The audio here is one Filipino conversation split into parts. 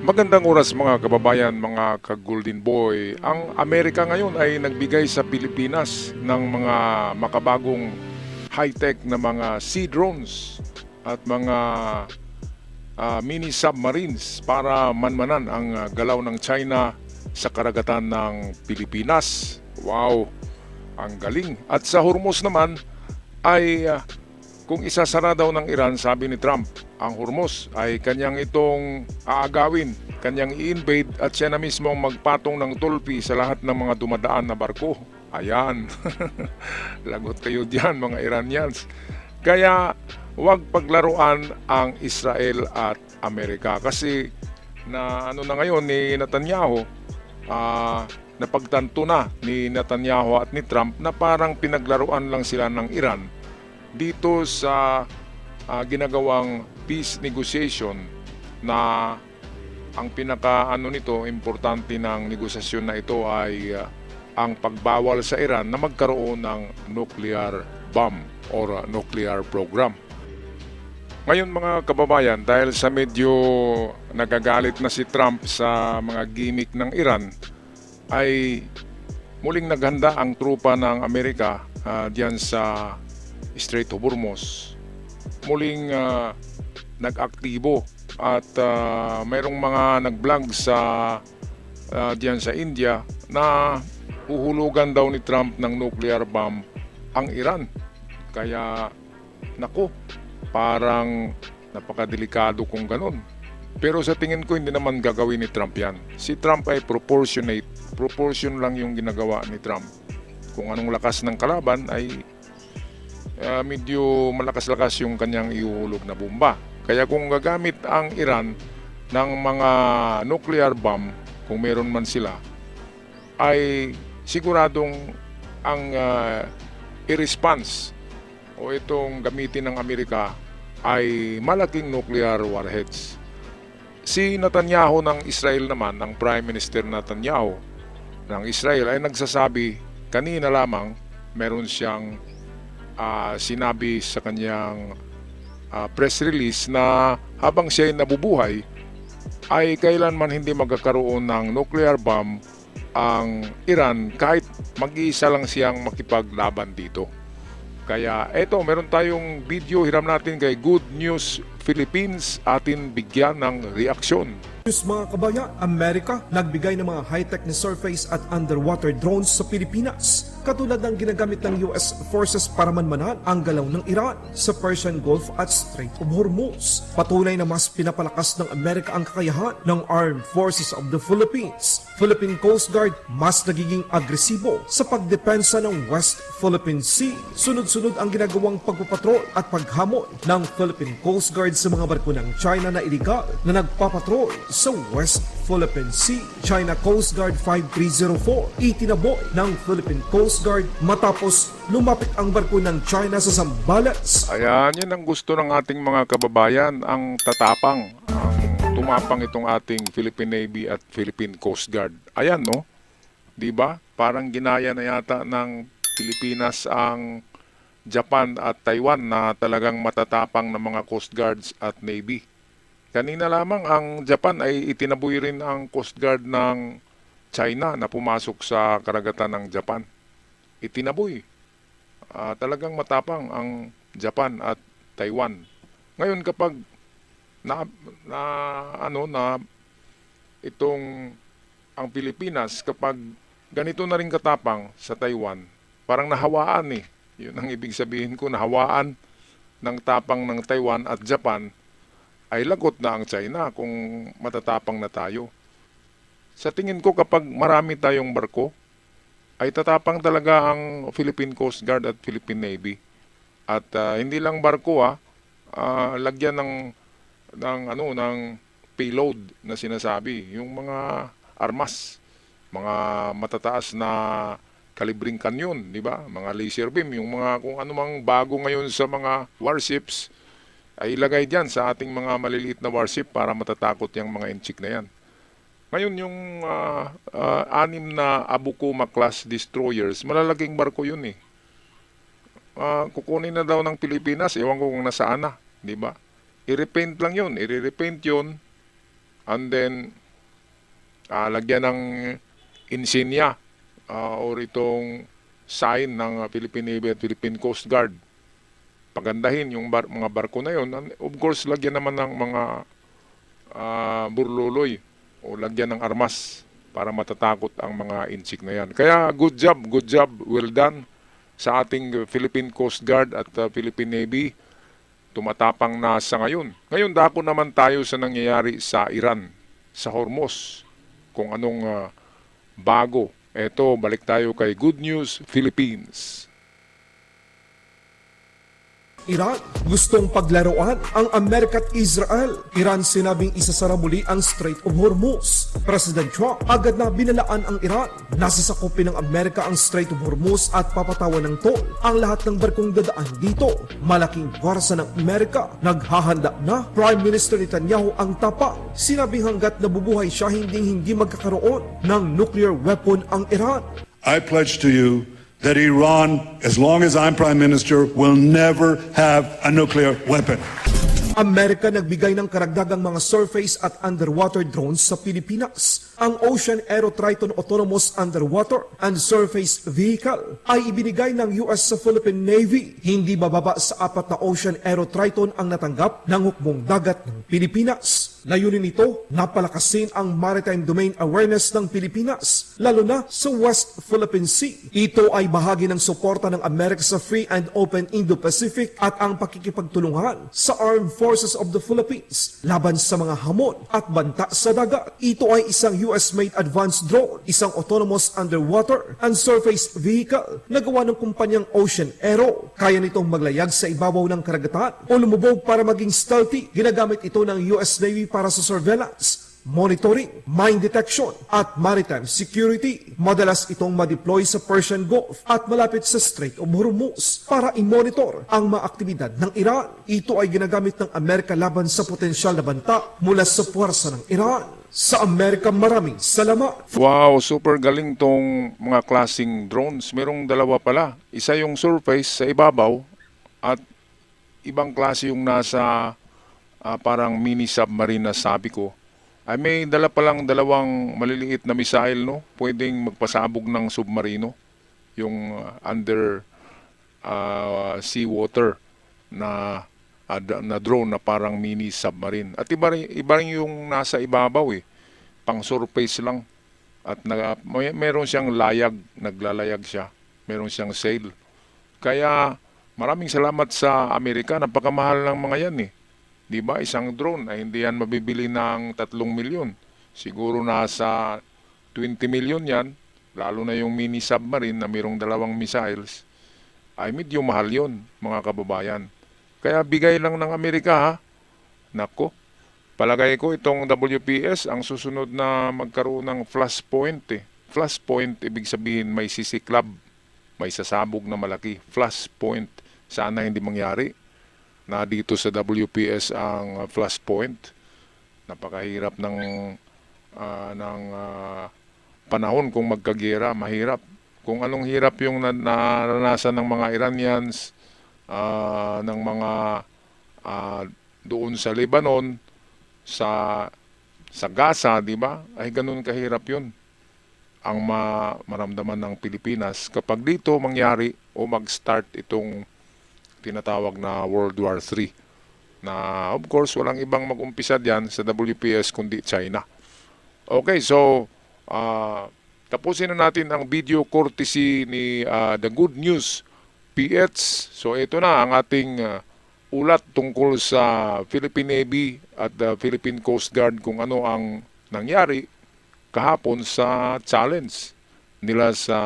Magandang oras mga kababayan, mga ka-Golden Boy. Ang Amerika ngayon ay nagbigay sa Pilipinas ng mga makabagong high-tech na mga sea drones at mga mini submarines para manmanan ang galaw ng China sa karagatan ng Pilipinas. Wow, ang galing. At sa Hormuz naman ay kung isasara daw ng Iran, sabi ni Trump, ang Hormuz ay kanyang itong aagawin, kanyang i-invade at siya na mismo ang magpatong ng tulpi sa lahat ng mga dumadaan na barko. Ayan, lagot kayo diyan mga Iranians. Kaya huwag paglaruan ang Israel at Amerika kasi na ano na ngayon ni Netanyahu, napagtanto na ni Netanyahu at ni Trump na parang pinaglaruan lang sila ng Iran dito sa ginagawang peace negotiation na ang pinaka nito importante ng negosasyon na ito ay ang pagbawal sa Iran na magkaroon ng nuclear bomb or nuclear program. Ngayon mga kababayan, dahil sa medyo nagagalit na si Trump sa mga gimmick ng Iran, ay muling naghanda ang trupa ng Amerika diyan sa Strait of Hormuz. Muling nag-aktibo at mayroong mga nag-vlog sa diyan sa India na uhulugan daw ni Trump ng nuclear bomb ang Iran. Kaya naku, parang napakadelikado kung ganun. Pero sa tingin ko hindi naman gagawin ni Trump yan. Si Trump ay proportion lang yung ginagawa ni Trump. Kung anong lakas ng kalaban ay medyo malakas-lakas yung kanyang ihuhulog na bomba. Kaya kung gagamit ang Iran ng mga nuclear bomb, kung meron man sila, ay siguradong ang i-response o itong gamitin ng Amerika ay malaking nuclear warheads. Si Netanyahu ng Israel naman, ang Prime Minister Netanyahu ng Israel ay nagsasabi kanina lamang meron siyang sinabi sa kanyang press release na habang siya ay nabubuhay ay kailanman hindi magkakaroon ng nuclear bomb ang Iran kahit mag-iisa lang siyang makipaglaban dito. Kaya eto, meron tayong video, hiram natin kay Good News Philippines, atin bigyan ng reaksyon. Mga kabayan, Amerika nagbigay ng mga high-tech na surface at underwater drones sa Pilipinas, katulad ng ginagamit ng US forces para manmanan ang galaw ng Iran sa Persian Gulf at Strait of Hormuz. Patunay na mas pinapalakas ng Amerika ang kakayahan ng Armed Forces of the Philippines. Philippine Coast Guard mas nagiging agresibo sa pagdepensa ng West Philippine Sea. Sunod-sunod ang ginagawang pagpapatrol at paghamon ng Philippine Coast Guard sa mga barko ng China na iligal na nagpapatrol sa West Philippine Sea. China Coast Guard 5304 itinaboy ng Philippine Coast Guard matapos lumapit ang barko ng China sa Zambales. Ayan, yan ang gusto ng ating mga kababayan, ang tatapang, ang tumapang itong ating Philippine Navy at Philippine Coast Guard. Ayan, no? 'Di ba? Parang ginaya na yata ng Pilipinas ang Japan at Taiwan na talagang matatapang ng mga Coast Guards at Navy. Kanina lamang ang Japan ay itinaboy rin ang Coast Guard ng China na pumasok sa karagatan ng Japan. Itinaboy. Talagang matapang ang Japan at Taiwan. Ngayon kapag na itong ang Pilipinas, kapag ganito na rin katapang sa Taiwan, parang nahawaan eh. Yun ang ibig sabihin ko, nahawaan ng tapang ng Taiwan at Japan, ay lagot na ang China kung matatapang na tayo. Sa tingin ko kapag marami tayong barko, ay tatapang talaga ang Philippine Coast Guard at Philippine Navy. At hindi lang barko lagyan ng payload na sinasabi, yung mga armas, mga matataas na kalibring kanyon, di ba? Mga laser beam, yung mga kung anumang bago ngayon sa mga warships ay ilagay diyan sa ating mga maliliit na warship para matatakot yung mga inchik na yan. Ngayon yung 6 na Abukuma class destroyers, malalaking barko yun eh. Kukunin na daw ng Pilipinas, ewan ko kung nasaan na, di ba? I-repaint lang yun, i-repaint yun, and then lagyan ng insignia or itong sign ng Philippine Navy at Philippine Coast Guard. Pagandahin yung mga barko na yun. And of course, lagyan naman ng mga burluloy o lagyan ng armas para matatakot ang mga insik na yan. Kaya good job, well done sa ating Philippine Coast Guard at Philippine Navy. Tumatapang na sa ngayon. Ngayon, dako naman tayo sa nangyayari sa Iran, sa Hormuz, kung anong bago. Eto, balik tayo kay Good News Philippines. Iran gustong paglaruan ang Amerika at Israel. Iran sinabing isasara muli ang Strait of Hormuz. President Trump agad na binalaan ang Iran. Nasasakupin ng Amerika ang Strait of Hormuz at papatawan ng toll ang lahat ng barkong dadaan dito. Malaking warsa ng Amerika. Naghahanda na Prime Minister Netanyahu ang tapang. Sinabing hanggat nabubuhay siya hindi magkakaroon ng nuclear weapon ang Iran. I pledge to you that Iran, as long as I'm Prime Minister, will never have a nuclear weapon. Amerika nagbigay ng karagdagang mga surface at underwater drones sa Pilipinas. Ang Ocean Aero Triton Autonomous Underwater and Surface Vehicle ay ibinigay ng US sa Philippine Navy. Hindi bababa sa 4 na Ocean Aero Triton ang natanggap ng hukbong dagat ng Pilipinas. Layunin nito, napalakasin ang maritime domain awareness ng Pilipinas, lalo na sa West Philippine Sea. Ito ay bahagi ng suporta ng Amerika sa Free and Open Indo-Pacific at ang pakikipagtulungan sa Armed Forces of the Philippines laban sa mga hamon at banta sa dagat. Ito ay isang US-made advanced drone, isang autonomous underwater and surface vehicle na gawa ng kumpanyang Ocean Aero. Kaya nitong maglayag sa ibabaw ng karagatan o lumubog para maging stealthy. Ginagamit ito ng US Navy para sa surveillance, monitoring, mine detection at maritime security. Madalas itong ma-deploy sa Persian Gulf at malapit sa Strait of Hormuz para i-monitor ang mga aktibidad ng Iran. Ito ay ginagamit ng Amerika laban sa potensyal na banta mula sa puwersa ng Iran. Sa Amerika, maraming salamat. Wow, super galing tong mga klaseng drones. Merong dalawa pala. Isa yung surface sa ibabaw at ibang klase yung nasa parang mini submarine na sabi ko. Ay may dala palang dalawang maliliit na missile, no? Pwedeng magpasabog ng submarino. Yung under sea water na drone na parang mini submarine. At iba rin yung nasa ibabaw pang surface lang. At meron siyang layag, naglalayag siya. Meron siyang sail. Kaya maraming salamat sa Amerika, napakamahal ng mga yan Di ba, isang drone ay hindi yan mabibili ng 3 milyon. Siguro nasa 20 milyon yan, lalo na yung mini submarine na mayroong 2 missiles, ay medyo mahal yun, mga kababayan. Kaya bigay lang ng Amerika, Nako, palagay ko itong WPS ang susunod na magkaroon ng flashpoint. Flashpoint, ibig sabihin may sisiklab, may sasabog na malaki. Flashpoint, sana hindi mangyari na dito sa WPS ang flashpoint. Napakahirap ng panahon kung magkagera, mahirap. Kung anong hirap yung naranasan ng mga Iranians, ng mga doon sa Lebanon, sa Gaza, di ba? Ay ganun kahirap yun ang maramdaman ng Pilipinas kapag dito mangyari o mag-start itong tinatawag na World War III. Na of course walang ibang mag-umpisa diyan sa WPS kundi China. Okay, so tapusin na natin ang video courtesy ni The Good News PH. So ito na ang ating ulat tungkol sa Philippine Navy at the Philippine Coast Guard kung ano ang nangyari kahapon sa challenge nila sa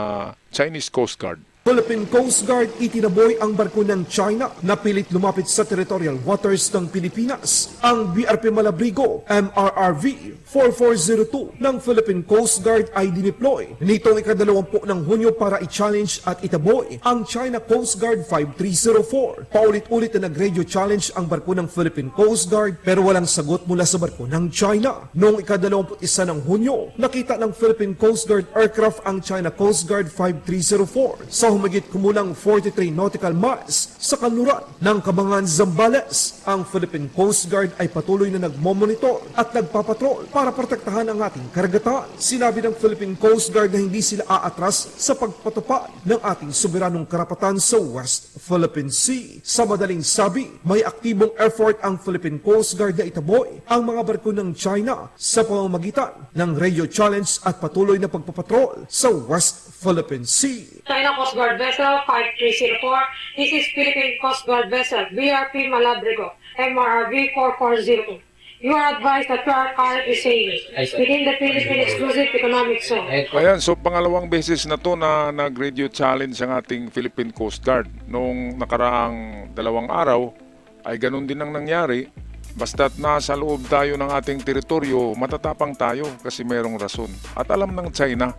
Chinese Coast Guard. Philippine Coast Guard itinaboy ang barko ng China na pilit lumapit sa territorial waters ng Pilipinas. Ang BRP Malabrigo MRRV 4402 ng Philippine Coast Guard ay dineploy nitong ika-20 ng Hunyo para i-challenge at itaboy ang China Coast Guard 5304. Paulit-ulit na nag-radio challenge ang barko ng Philippine Coast Guard pero walang sagot mula sa barko ng China. Noong ika-21 ng Hunyo, nakita ng Philippine Coast Guard aircraft ang China Coast Guard 5304 sa humigit kumulang 43 nautical miles sa kanluran ng Cabangan, Zambales. Ang Philippine Coast Guard ay patuloy na nagmomonitor at nagpapatrol para protektahan ang ating karagatan. Sinabi ng Philippine Coast Guard na hindi sila aatras sa pagpatupad ng ating soberanong karapatan sa West Philippine Sea. Sa madaling sabi, may aktibong effort ang Philippine Coast Guard na itaboy ang mga barko ng China sa pamamagitan ng radio challenge at patuloy na pagpapatrol sa West Philippine Sea. China Coast Guard Vessel 5304. This is Philippine Coast Guard Vessel BRP Malabrigo, MRRV 440. You are advised that you are currently sailing within the Philippine Exclusive Economic Zone. Ayan, so pangalawang beses na to na nag-radio challenge ang ating Philippine Coast Guard. Noong nakaraang 2 araw ay ganun din ang nangyari. Basta't nasa loob tayo ng ating teritoryo, matatapang tayo kasi mayroong rason. At alam ng China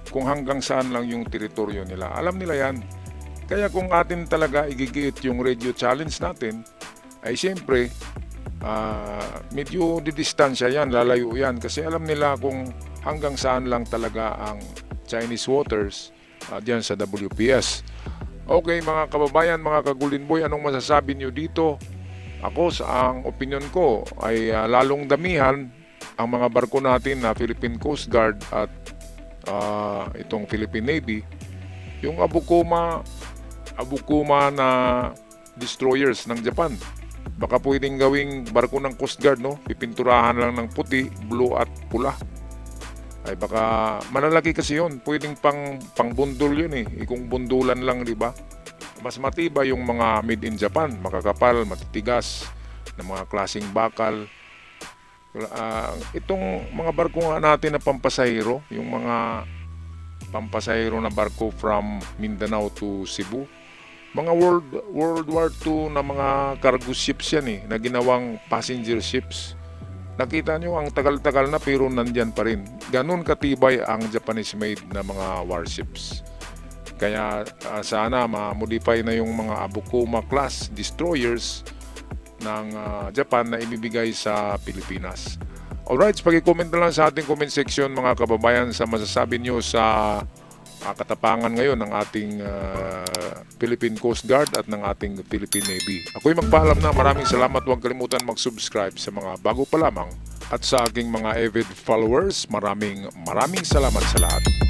kung hanggang saan lang yung teritoryo nila. Alam nila yan. Kaya kung atin talaga igigiit yung radio challenge natin, ay siyempre, medyo didistansya yan, lalayo yan. Kasi alam nila kung hanggang saan lang talaga ang Chinese waters diyan sa WPS. Okay mga kababayan, mga kagulinboy, anong masasabi nyo dito? Ako, sa ang opinion ko, ay lalong damihan ang mga barko natin na Philippine Coast Guard at itong Philippine Navy, yung Abukuma na destroyers ng Japan. Baka pwedeng gawing barko ng Coast Guard, no? Pipinturahan lang ng puti, blue at pula. Ay baka malalaki kasi yun. Pwedeng pangbundol yun eh. Kung bundulan lang, di ba? Mas matibay yung mga made in Japan, makakapal, matitigas, na mga klaseng bakal. Itong mga barko nga natin na pampasahero, yung mga pampasahero na barko from Mindanao to Cebu, mga World War II na mga cargo ships yan eh, na ginawang passenger ships. Nakita nyo, ang tagal-tagal na pero nandyan pa rin. Ganun katibay ang Japanese-made na mga warships. Kaya sana ma-modify na yung mga Abukuma class destroyers ng Japan na ibibigay sa Pilipinas. Alright, pag-comment na lang sa ating comment section mga kababayan sa masasabi nyo sa katapangan ngayon ng ating Philippine Coast Guard at ng ating Philippine Navy. Ako'y magpaalam na, maraming salamat. Huwag kalimutan mag-subscribe sa mga bago pa lamang at sa aking mga avid followers. Maraming salamat sa lahat.